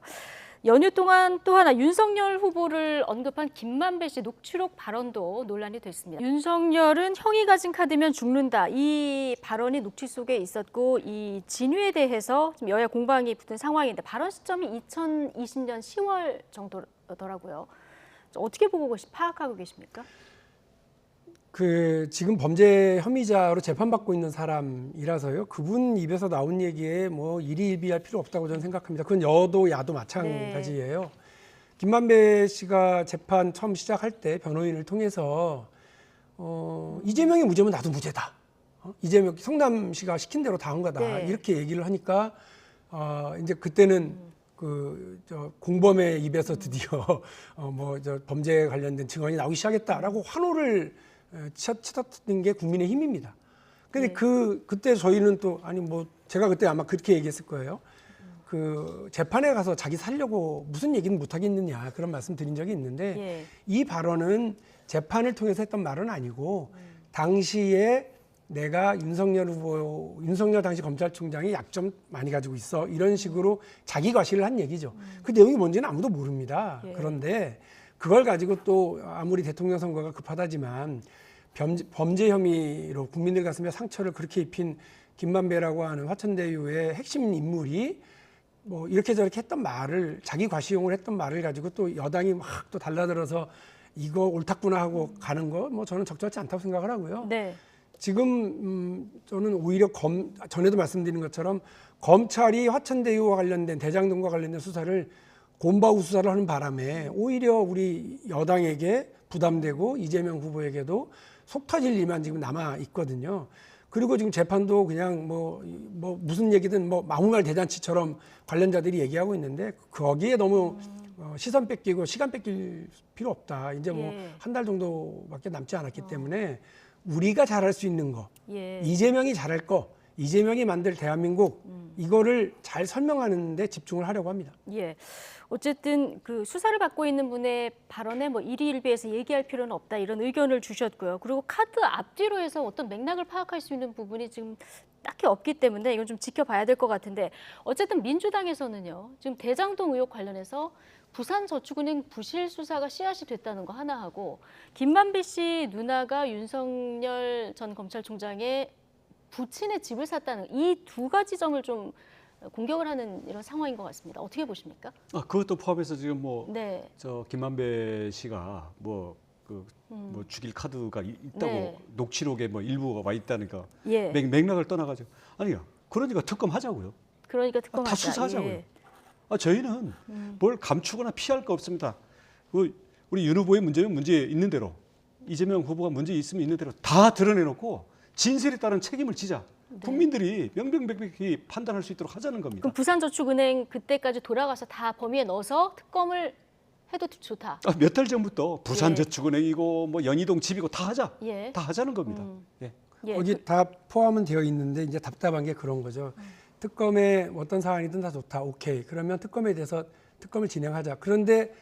연휴 동안 또 하나 윤석열 후보를 언급한 김만배 씨 녹취록 발언도 논란이 됐습니다. 윤석열은 형이 가진 카드면 죽는다. 이 발언이 녹취 속에 있었고 이 진위에 대해서 좀 여야 공방이 붙은 상황인데 발언 시점이 2020년 10월 정도더라고요. 어떻게 보고 파악하고 계십니까? 지금 범죄 혐의자로 재판받고 있는 사람이라서요. 그분 입에서 나온 얘기에 뭐 일희일비할 필요 없다고 저는 생각합니다. 그건 여도 야도 마찬가지예요. 네. 김만배 씨가 재판 처음 시작할 때 변호인을 통해서 이재명이 무죄면 나도 무죄다. 이재명 성남시가 시킨 대로 다 한 거다. 네. 이렇게 얘기를 하니까 이제 그때는 공범의 입에서 드디어 범죄에 관련된 증언이 나오기 시작했다라고 환호를 치닫는 게 국민의힘입니다. 근데 네. 그때 저희는 또 제가 그때 아마 그렇게 얘기했을 거예요. 재판에 가서 자기 살려고 무슨 얘기는 못 하겠느냐 그런 말씀 드린 적이 있는데 예. 이 발언은 재판을 통해서 했던 말은 아니고 당시에 내가 윤석열 당시 검찰총장이 약점 많이 가지고 있어 이런 식으로 자기 과시를 한 얘기죠. 그 내용이 뭔지는 아무도 모릅니다. 예. 그런데 그걸 가지고 또 아무리 대통령 선거가 급하다지만 범죄 혐의로 국민들 가슴에 상처를 그렇게 입힌 김만배라고 하는 화천대유의 핵심 인물이 뭐 이렇게 저렇게 했던 말을 자기 과시용을 했던 말을 가지고 또 여당이 막 또 달라들어서 이거 옳았구나 하고 가는 거 뭐 저는 적절치 않다고 생각을 하고요. 네. 지금 저는 오히려 전에도 말씀드린 것처럼 검찰이 화천대유와 관련된 대장동과 관련된 수사를 곰바우 수사를 하는 바람에 오히려 우리 여당에게 부담되고 이재명 후보에게도 속 터질 일만 지금 남아 있거든요. 그리고 지금 재판도 그냥 뭐 무슨 얘기든 뭐 아무 말 대잔치처럼 관련자들이 얘기하고 있는데 거기에 너무 시선 뺏기고 시간 뺏길 필요 없다. 이제 뭐 예. 한 달 정도밖에 남지 않았기 때문에 우리가 잘할 수 있는 거, 예. 이재명이 잘할 거, 이재명이 만들 대한민국 이거를 잘 설명하는 데 집중을 하려고 합니다. 예. 어쨌든 그 수사를 받고 있는 분의 발언에 뭐 일희일비해서 얘기할 필요는 없다 이런 의견을 주셨고요. 그리고 카드 앞뒤로 해서 어떤 맥락을 파악할 수 있는 부분이 지금 딱히 없기 때문에 이건 좀 지켜봐야 될 것 같은데 어쨌든 민주당에서는요. 지금 대장동 의혹 관련해서 부산저축은행 부실 수사가 씨앗이 됐다는 거 하나 하고 김만배 씨 누나가 윤석열 전 검찰총장의 부친의 집을 샀다는 이 두 가지 점을 좀 공격을 하는 이런 상황인 것 같습니다. 어떻게 보십니까? 그것도 포함해서 지금 뭐 네. 저 김만배 씨가 뭐 죽일 카드가 있다고 네. 녹취록에 뭐 일부가 와 있다니까 예. 맥락을 떠나가지고 아니요. 그러니까 특검하자고요. 그러니까 특검하자. 다 수사하자고요. 예. 저희는 뭘 감추거나 피할 거 없습니다. 우리 윤 후보의 문제는 문제 있는 대로 이재명 후보가 문제 있으면 있는 대로 다 드러내놓고 진실에 따른 책임을 지자. 네. 국민들이 명명백백히 판단할 수 있도록 하자는 겁니다. 그럼 부산저축은행 그때까지 돌아가서 다 범위에 넣어서 특검을 해도 좋다. 몇 달 전부터 부산저축은행이고 뭐 연희동 집이고 다 하자. 예. 다 하자는 겁니다. 예. 예. 거기 다 포함은 되어 있는데 이제 답답한 게 그런 거죠. 특검에 어떤 사안이든 다 좋다. 오케이. 그러면 특검에 대해서 특검을 진행하자. 그런데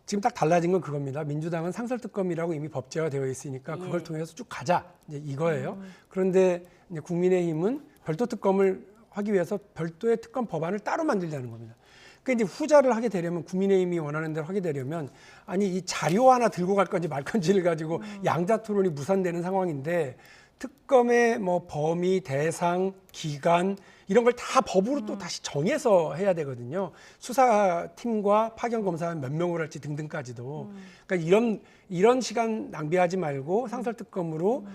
지금 딱 달라진 건 그겁니다. 민주당은 상설특검이라고 이미 법제화되어 있으니까 그걸 통해서 쭉 가자. 이제 이거예요. 그런데 이제 국민의힘은 별도 특검을 하기 위해서 별도의 특검 법안을 따로 만들자는 겁니다. 그러니까 이제 후자를 하게 되려면 국민의힘이 원하는 대로 하게 되려면 아니 이 자료 하나 들고 갈 건지 말 건지를 가지고 양자 토론이 무산되는 상황인데 특검의 뭐 범위, 대상, 기간 이런 걸 다 법으로 또 다시 정해서 해야 되거든요. 수사팀과 파견 검사 몇 명으로 할지 등등까지도. 그러니까 이런 시간 낭비하지 말고 상설특검으로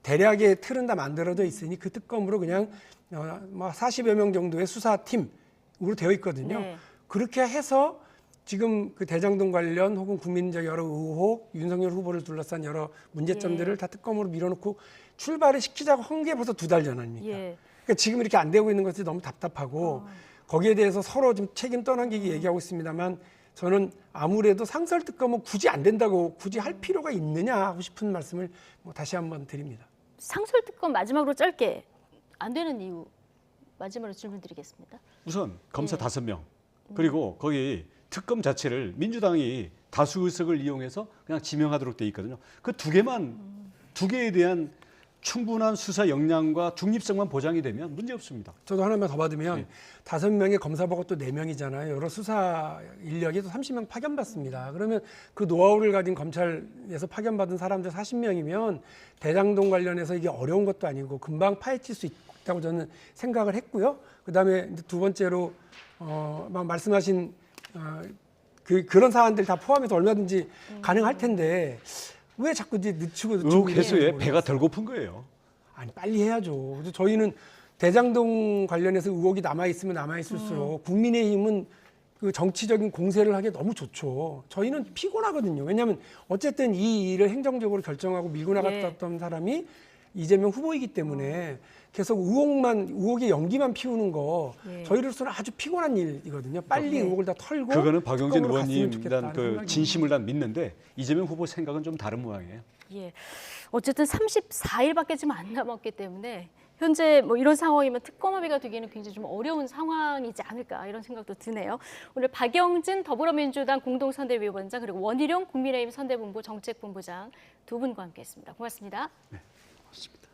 대략의 틀은 다 만들어져 있으니 그 특검으로 그냥 뭐 40여 명 정도의 수사팀으로 되어 있거든요. 네. 그렇게 해서 지금 그 대장동 관련 혹은 국민적 여러 의혹, 윤석열 후보를 둘러싼 여러 문제점들을 다 특검으로 밀어놓고 출발을 시키자고 한 게 벌써 2달 전 아닙니까? 예. 그러니까 지금 이렇게 안 되고 있는 것이 너무 답답하고 거기에 대해서 서로 좀 책임 떠넘기기 얘기하고 있습니다만 저는 아무래도 상설특검은 굳이 안 된다고 굳이 할 필요가 있느냐 하고 싶은 말씀을 뭐 다시 한번 드립니다. 상설특검 마지막으로 짧게 안 되는 이유 마지막으로 질문드리겠습니다. 우선 검사 예. 5명 그리고 거기 특검 자체를 민주당이 다수 의석을 이용해서 그냥 지명하도록 돼 있거든요. 그 두 개에 대한 충분한 수사 역량과 중립성만 보장이 되면 문제 없습니다. 저도 하나만 더 받으면 네. 5명의 검사 보고 또 4명이잖아요. 여러 수사 인력이 또 30명 파견받습니다. 그러면 그 노하우를 가진 검찰에서 파견받은 사람들 40명이면 대장동 관련해서 이게 어려운 것도 아니고 금방 파헤칠 수 있다고 저는 생각을 했고요. 그다음에 이제 두 번째로 막 말씀하신 그런 사안들 다 포함해서 얼마든지 가능할 텐데 왜 자꾸 이제 늦추고 의혹 해소에 있는지 배가 덜 고픈 거예요. 아니 빨리 해야죠. 그래서 저희는 대장동 관련해서 의혹이 남아 있으면 남아 있을수록 국민의힘은 그 정치적인 공세를 하기 너무 좋죠. 저희는 피곤하거든요. 왜냐하면 어쨌든 이 일을 행정적으로 결정하고 밀고 나갔던 사람이 이재명 후보이기 때문에 계속 의혹의 연기만 피우는 거 저희로서는 아주 피곤한 일이거든요. 빨리 의혹을 다 털고 그거는 박영진 특검으로 갔으면 의원님 좋겠다는 그 생각이 진심을 난 믿는데 이재명 후보 생각은 좀 다른 모양이에요. 예. 어쨌든 34일밖에 지금 안 남았기 때문에 현재 뭐 이런 상황이면 특검합의가 되기는 굉장히 좀 어려운 상황이지 않을까 이런 생각도 드네요. 오늘 박영진 더불어민주당 공동선대위원장 그리고 원희룡 국민의힘 선대본부 정책본부장 두 분과 함께했습니다. 고맙습니다. 네, 고맙습니다.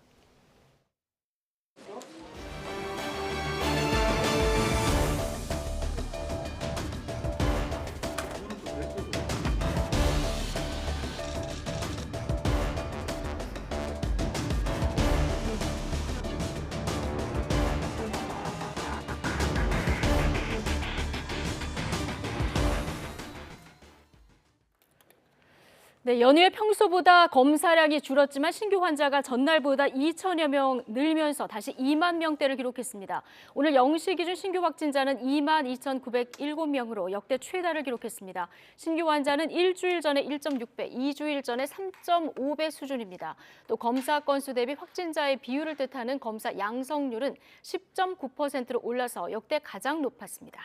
네, 연휴에 평소보다 검사량이 줄었지만 신규 환자가 전날보다 2천여 명 늘면서 다시 2만 명대를 기록했습니다. 오늘 0시 기준 신규 확진자는 2만 2,907명으로 역대 최다를 기록했습니다. 신규 환자는 일주일 전에 1.6배, 2주일 전에 3.5배 수준입니다. 또 검사 건수 대비 확진자의 비율을 뜻하는 검사 양성률은 10.9%로 올라서 역대 가장 높았습니다.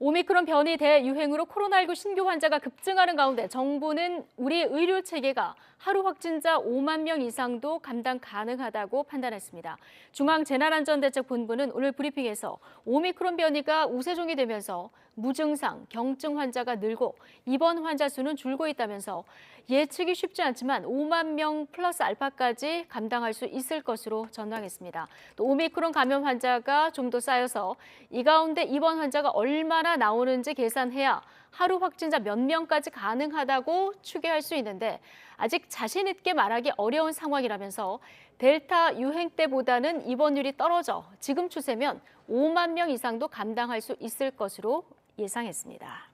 오미크론 변이 대유행으로 코로나19 신규 환자가 급증하는 가운데 정부는 우리 의료 체계가 하루 확진자 5만 명 이상도 감당 가능하다고 판단했습니다. 중앙재난안전대책본부는 오늘 브리핑에서 오미크론 변이가 우세종이 되면서 무증상, 경증 환자가 늘고 입원 환자 수는 줄고 있다면서 예측이 쉽지 않지만 5만 명 플러스 알파까지 감당할 수 있을 것으로 전망했습니다. 또 오미크론 감염 환자가 좀 더 쌓여서 이 가운데 입원 환자가 얼마나 나오는지 계산해야 하루 확진자 몇 명까지 가능하다고 추계할 수 있는데 아직 자신 있게 말하기 어려운 상황이라면서 델타 유행 때보다는 입원율이 떨어져 지금 추세면 5만 명 이상도 감당할 수 있을 것으로 예상했습니다.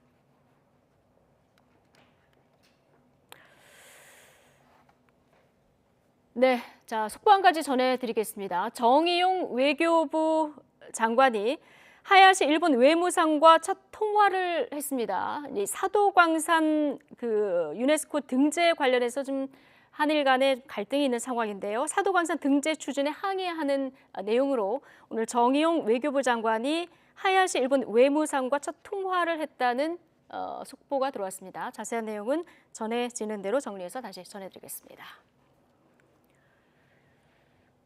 네, 자, 속보 한 가지 전해드리겠습니다. 정의용 외교부 장관이 하야시 일본 외무상과 첫 통화를 했습니다. 이 사도광산 유네스코 등재 관련해서 좀 한일 간에 갈등이 있는 상황인데요. 사도광산 등재 추진에 항의하는 내용으로 오늘 정의용 외교부 장관이 하야시 일본 외무상과 첫 통화를 했다는 속보가 들어왔습니다. 자세한 내용은 전해지는 대로 정리해서 다시 전해드리겠습니다.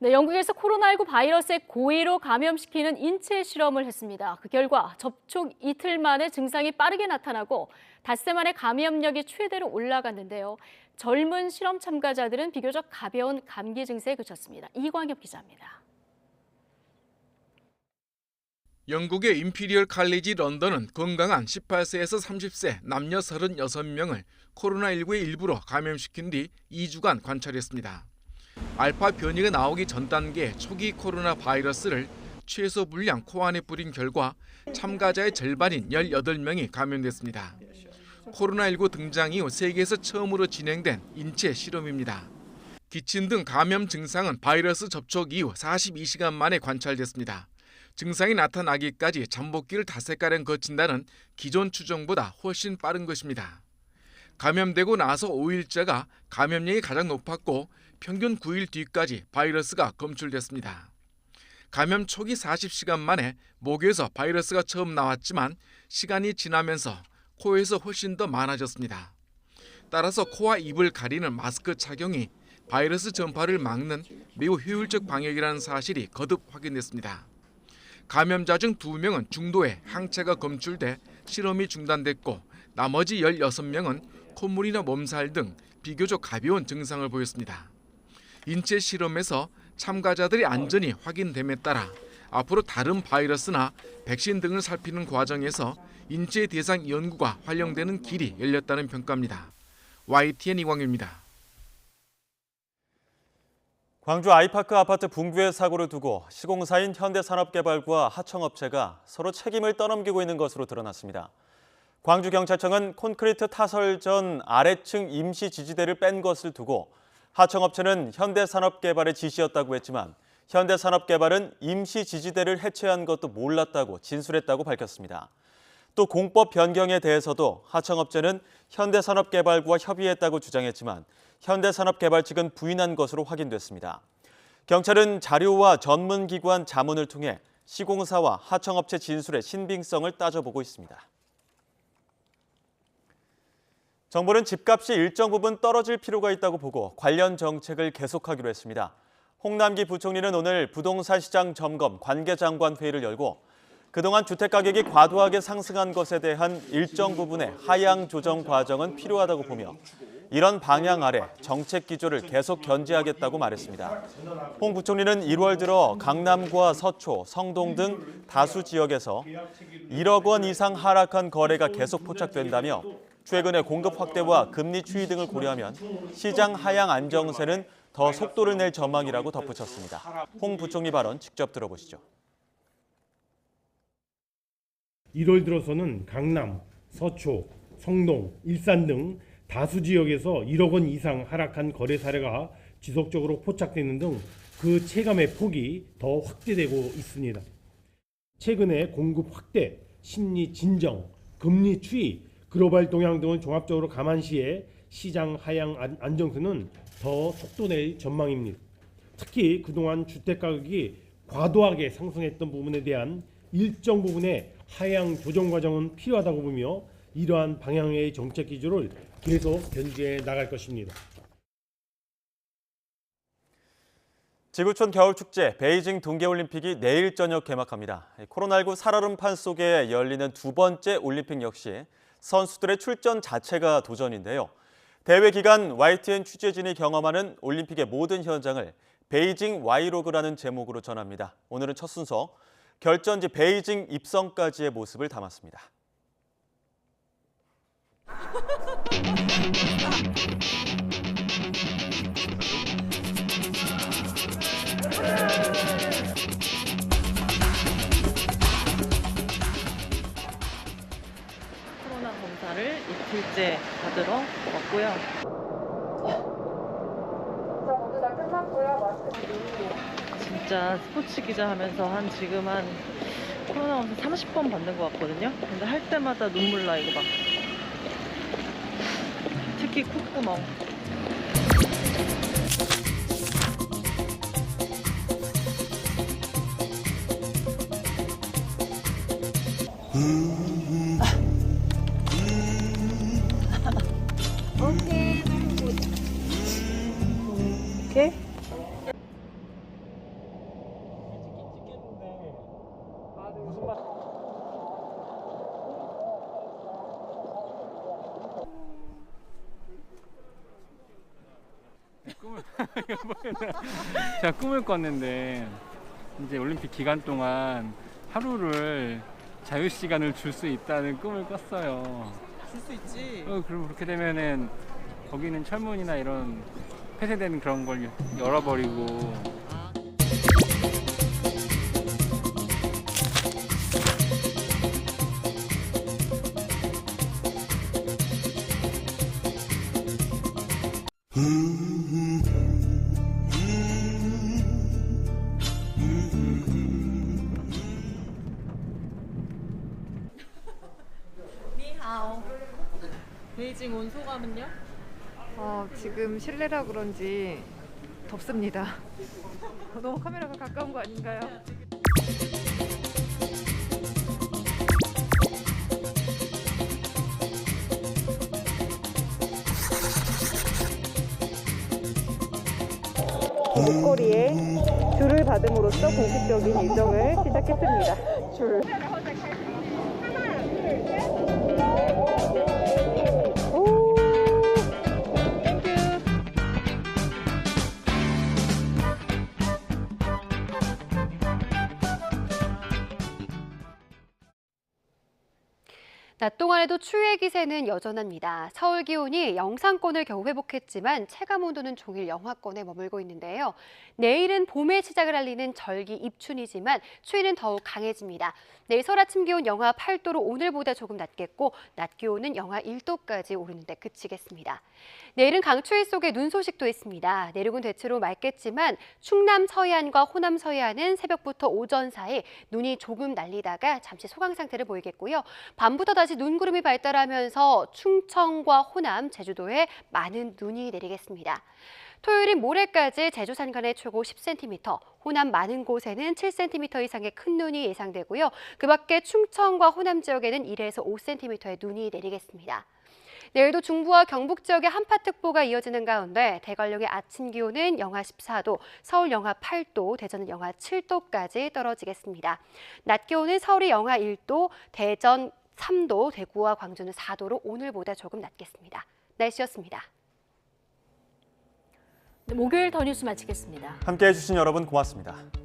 네, 영국에서 코로나19 바이러스에 고의로 감염시키는 인체 실험을 했습니다. 그 결과 접촉 이틀 만에 증상이 빠르게 나타나고 닷새 만에 감염력이 최대로 올라갔는데요. 젊은 실험 참가자들은 비교적 가벼운 감기 증세에 그쳤습니다. 이광엽 기자입니다. 영국의 임피리얼 칼리지 런던은 건강한 18세에서 30세 남녀 36명을 코로나19의 일부로 감염시킨 뒤 2주간 관찰했습니다. 알파 변이가 나오기 전 단계의 초기 코로나 바이러스를 최소 분량 코 안에 뿌린 결과 참가자의 절반인 18명이 감염됐습니다. 코로나19 등장 이후 세계에서 처음으로 진행된 인체 실험입니다. 기침 등 감염 증상은 바이러스 접촉 이후 42시간 만에 관찰됐습니다. 증상이 나타나기까지 잠복기를 닷새가량 거친다는 기존 추정보다 훨씬 빠른 것입니다. 감염되고 나서 5일째가 감염력이 가장 높았고 평균 9일 뒤까지 바이러스가 검출됐습니다. 감염 초기 40시간 만에 목에서 바이러스가 처음 나왔지만 시간이 지나면서 코에서 훨씬 더 많아졌습니다. 따라서 코와 입을 가리는 마스크 착용이 바이러스 전파를 막는 매우 효율적 방역이라는 사실이 거듭 확인됐습니다. 감염자 중 2명은 중도에 항체가 검출돼 실험이 중단됐고 나머지 16명은 콧물이나 몸살 등 비교적 가벼운 증상을 보였습니다. 인체 실험에서 참가자들의 안전이 확인됨에 따라 앞으로 다른 바이러스나 백신 등을 살피는 과정에서 인체 대상 연구가 활용되는 길이 열렸다는 평가입니다. YTN 이광입니다. 광주 아이파크 아파트 붕괴 사고를 두고 시공사인 현대산업개발과 하청업체가 서로 책임을 떠넘기고 있는 것으로 드러났습니다. 광주경찰청은 콘크리트 타설 전 아래층 임시 지지대를 뺀 것을 두고 하청업체는 현대산업개발의 지시였다고 했지만 현대산업개발은 임시 지지대를 해체한 것도 몰랐다고 진술했다고 밝혔습니다. 또 공법 변경에 대해서도 하청업체는 현대산업개발과 협의했다고 주장했지만 현대산업개발 측은 부인한 것으로 확인됐습니다. 경찰은 자료와 전문기관 자문을 통해 시공사와 하청업체 진술의 신빙성을 따져보고 있습니다. 정부는 집값이 일정 부분 떨어질 필요가 있다고 보고 관련 정책을 계속하기로 했습니다. 홍남기 부총리는 오늘 부동산 시장 점검 관계장관 회의를 열고 그동안 주택가격이 과도하게 상승한 것에 대한 일정 부분의 하향 조정 과정은 필요하다고 보며 이런 방향 아래 정책 기조를 계속 견지하겠다고 말했습니다. 홍 부총리는 1월 들어 강남과 서초, 성동 등 다수 지역에서 1억 원 이상 하락한 거래가 계속 포착된다며 최근의 공급 확대와 금리 추이 등을 고려하면 시장 하향 안정세는 더 속도를 낼 전망이라고 덧붙였습니다. 홍 부총리 발언 직접 들어보시죠. 1월 들어서는 강남, 서초, 성동, 일산 등 다수 지역에서 1억 원 이상 하락한 거래 사례가 지속적으로 포착되는 등 그 체감의 폭이 더 확대되고 있습니다. 최근에 공급 확대, 심리 진정, 금리 추이, 글로벌 동향 등을 종합적으로 감안시해 시장 하향 안정세는 더 속도낼 전망입니다. 특히 그동안 주택가격이 과도하게 상승했던 부분에 대한 일정 부분의 하향 조정 과정은 필요하다고 보며 이러한 방향의 정책 기조를 계속 견지해 나갈 것입니다. 지구촌 겨울축제 베이징 동계올림픽이 내일 저녁 개막합니다. 코로나19 살얼음판 속에 열리는 두 번째 올림픽 역시 선수들의 출전 자체가 도전인데요. 대회 기간 YTN 취재진이 경험하는 올림픽의 모든 현장을 베이징 Y로그라는 제목으로 전합니다. 오늘은 첫 순서, 결전지 베이징 입성까지의 모습을 담았습니다. 코로나 검사를 이틀째 받으러 왔고요. 모두 다 끝났고요. 진짜 스포츠 기자 하면서 지금 한 코로나 검사 30번 받는 것 같거든요. 근데 할 때마다 눈물 나, 이거 막. 특히 콧구멍. 오케이. 제가 꿈을 꿨는데 이제 올림픽 기간 동안 하루를 자유 시간을 줄 수 있다는 꿈을 꿨어요. 줄 수 있지. 그럼 그렇게 되면은 거기는 철문이나 이런 폐쇄된 그런 걸 열어버리고. 니하오. 베이징 온 소감은요? 지금 실내라 그런지 덥습니다. 너무 카메라가 가까운 거 아닌가요? 목걸이에 줄을 받음으로써 공식적인 일정을 시작했습니다. 줄. 낮 동안에도 추위의 기세는 여전합니다. 서울 기온이 영상권을 겨우 회복했지만 체감 온도는 종일 영하권에 머물고 있는데요. 내일은 봄의 시작을 알리는 절기 입춘이지만 추위는 더욱 강해집니다. 내일 서울 아침 기온 영하 8도로 오늘보다 조금 낮겠고 낮 기온은 영하 1도까지 오르는데 그치겠습니다. 내일은 강추위 속에 눈 소식도 있습니다. 내륙은 대체로 맑겠지만 충남 서해안과 호남 서해안은 새벽부터 오전 사이 눈이 조금 날리다가 잠시 소강 상태를 보이겠고요. 밤부터 다시 눈구름이 발달하면서 충청과 호남, 제주도에 많은 눈이 내리겠습니다. 토요일인 모레까지 제주 산간에 최고 10cm, 호남 많은 곳에는 7cm 이상의 큰 눈이 예상되고요. 그 밖에 충청과 호남 지역에는 1에서 5cm의 눈이 내리겠습니다. 내일도 중부와 경북 지역에 한파특보가 이어지는 가운데 대관령의 아침 기온은 영하 14도, 서울 영하 8도, 대전은 영하 7도까지 떨어지겠습니다. 낮 기온은 서울이 영하 1도, 대전 3도, 대구와 광주는 4도로 오늘보다 조금 낮겠습니다. 날씨였습니다. 목요일 더 뉴스 마치겠습니다. 함께해 주신 여러분 고맙습니다.